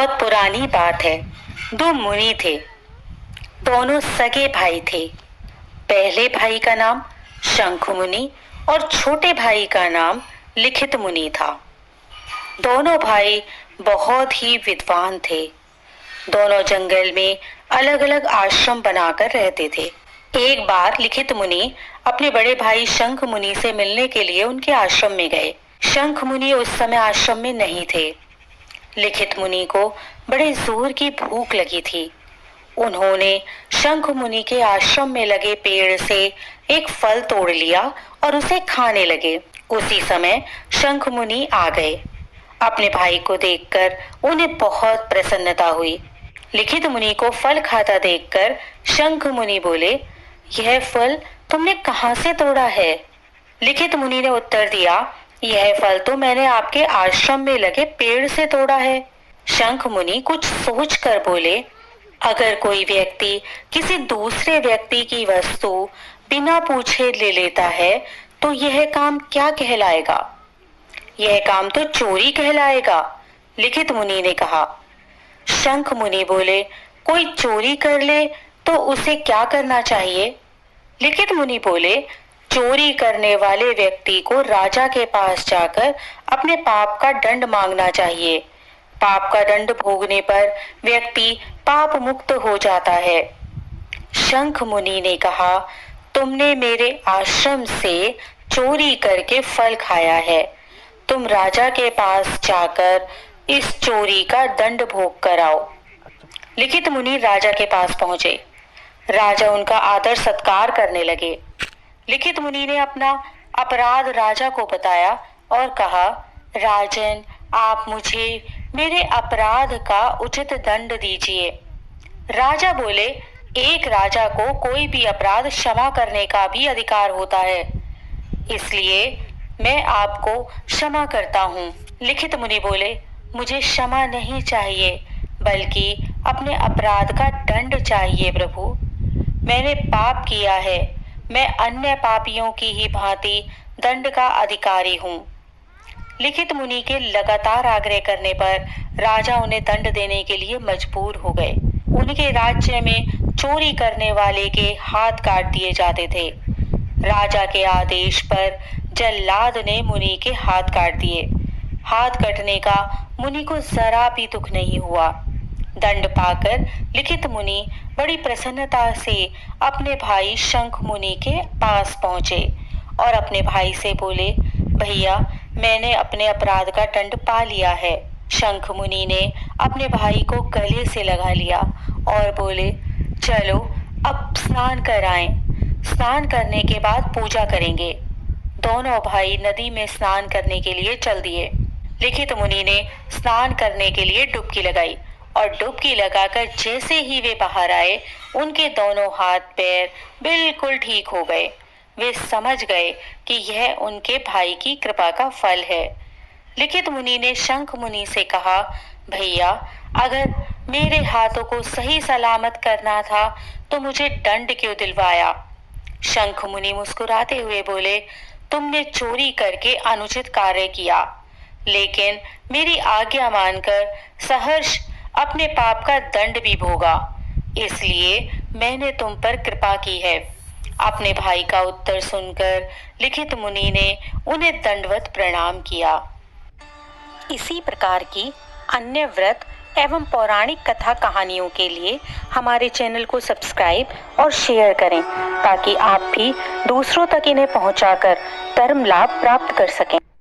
बहुत पुरानी बात है। दो मुनि थे, दोनों सगे भाई थे। पहले भाई का नाम शंख मुनि और छोटे भाई का नाम लिखित मुनि था। दोनों भाई बहुत ही विद्वान थे। दोनों जंगल में अलग अलग आश्रम बनाकर रहते थे। एक बार लिखित मुनि अपने बड़े भाई शंख मुनि से मिलने के लिए उनके आश्रम में गए। शंख मुनि उस समय आश्रम में नहीं थे। लिखित मुनि को बड़े जोर की भूख लगी थी। उन्होंने शंख मुनि के आश्रम में लगे पेड़ से एक फल तोड़ लिया और उसे खाने लगे। उसी समय शंख मुनि आ गए। अपने भाई को देखकर उन्हें बहुत प्रसन्नता हुई। लिखित मुनि को फल खाता देखकर शंख मुनि बोले, यह फल तुमने कहाँ से तोड़ा है? लिखित मुनि ने उत्तर दिया, यह फल तो मैंने आपके आश्रम में लगे पेड़ से तोड़ा है। शंख मुनि कुछ सोचकर बोले, अगर कोई व्यक्ति किसी दूसरे व्यक्ति की वस्तु बिना पूछे ले लेता है तो यह काम क्या कहलाएगा? यह काम तो चोरी कहलाएगा। लिखित मुनि ने कहा। शंख मुनि बोले, कोई चोरी कर ले तो उसे क्या करना चाहिए? लिखित मुनि बोले, चोरी करने वाले व्यक्ति को राजा के पास जाकर अपने पाप का दंड मांगना चाहिए। पाप का दंड भोगने पर व्यक्ति पाप मुक्त हो जाता है। शंख मुनि ने कहा, तुमने मेरे आश्रम से चोरी करके फल खाया है। तुम राजा के पास जाकर इस चोरी का दंड भोग कर आओ। लिखित मुनि राजा के पास पहुंचे। राजा उनका आदर सत्कार करने लगे। लिखित मुनि ने अपना अपराध राजा को बताया और कहा, राजन, आप मुझे मेरे अपराध का उचित दंड दीजिए। राजा बोले, एक राजा को कोई भी अपराध क्षमा करने का भी अधिकार होता है, इसलिए मैं आपको क्षमा करता हूँ। लिखित मुनि बोले, मुझे क्षमा नहीं चाहिए बल्कि अपने अपराध का दंड चाहिए प्रभु। मैंने पाप किया है, मैं अन्य पापियों की ही भांति दंड का अधिकारी हूँ। लिखित मुनि के लगातार आग्रह करने पर राजा उन्हें दंड देने के लिए मजबूर हो गए। उनके राज्य में चोरी करने वाले के हाथ काट दिए जाते थे। राजा के आदेश पर जल्लाद ने मुनि के हाथ काट दिए। हाथ कटने का मुनि को जरा भी दुख नहीं हुआ। दंड पाकर लिखित मुनि बड़ी प्रसन्नता से अपने भाई शंख मुनि के पास पहुंचे और अपने भाई से बोले, भैया, मैंने अपने अपराध का दंड पा लिया है। शंख मुनि ने अपने भाई को गले से लगा लिया और बोले, चलो अब स्नान कराएं। स्नान करने के बाद पूजा करेंगे। दोनों भाई नदी में स्नान करने के लिए चल दिए। लिखित मुनि ने स्नान करने के लिए डुबकी लगाई और डुबकी लगाकर जैसे ही वे बाहर आए, उनके दोनों हाथ पैर बिल्कुल ठीक हो गए। वे समझ गए कि यह उनके भाई की कृपा का फल है। लिखित मुनि ने शंख मुनि से कहा, भैया, अगर मेरे हाथों को सही सलामत करना था तो मुझे दंड क्यों दिलवाया? शंख मुनि मुस्कुराते हुए बोले, तुमने चोरी करके अनुचित कार्य किया, लेकिन मेरी आज्ञा मानकर सहर्ष अपने पाप का दंड भी भोगा, इसलिए मैंने तुम पर कृपा की है। अपने भाई का उत्तर सुनकर लिखित मुनि ने उन्हें दंडवत प्रणाम किया। इसी प्रकार की अन्य व्रत एवं पौराणिक कथा कहानियों के लिए हमारे चैनल को सब्सक्राइब और शेयर करें ताकि आप भी दूसरों तक इन्हें पहुंचाकर धर्म लाभ प्राप्त कर सकें।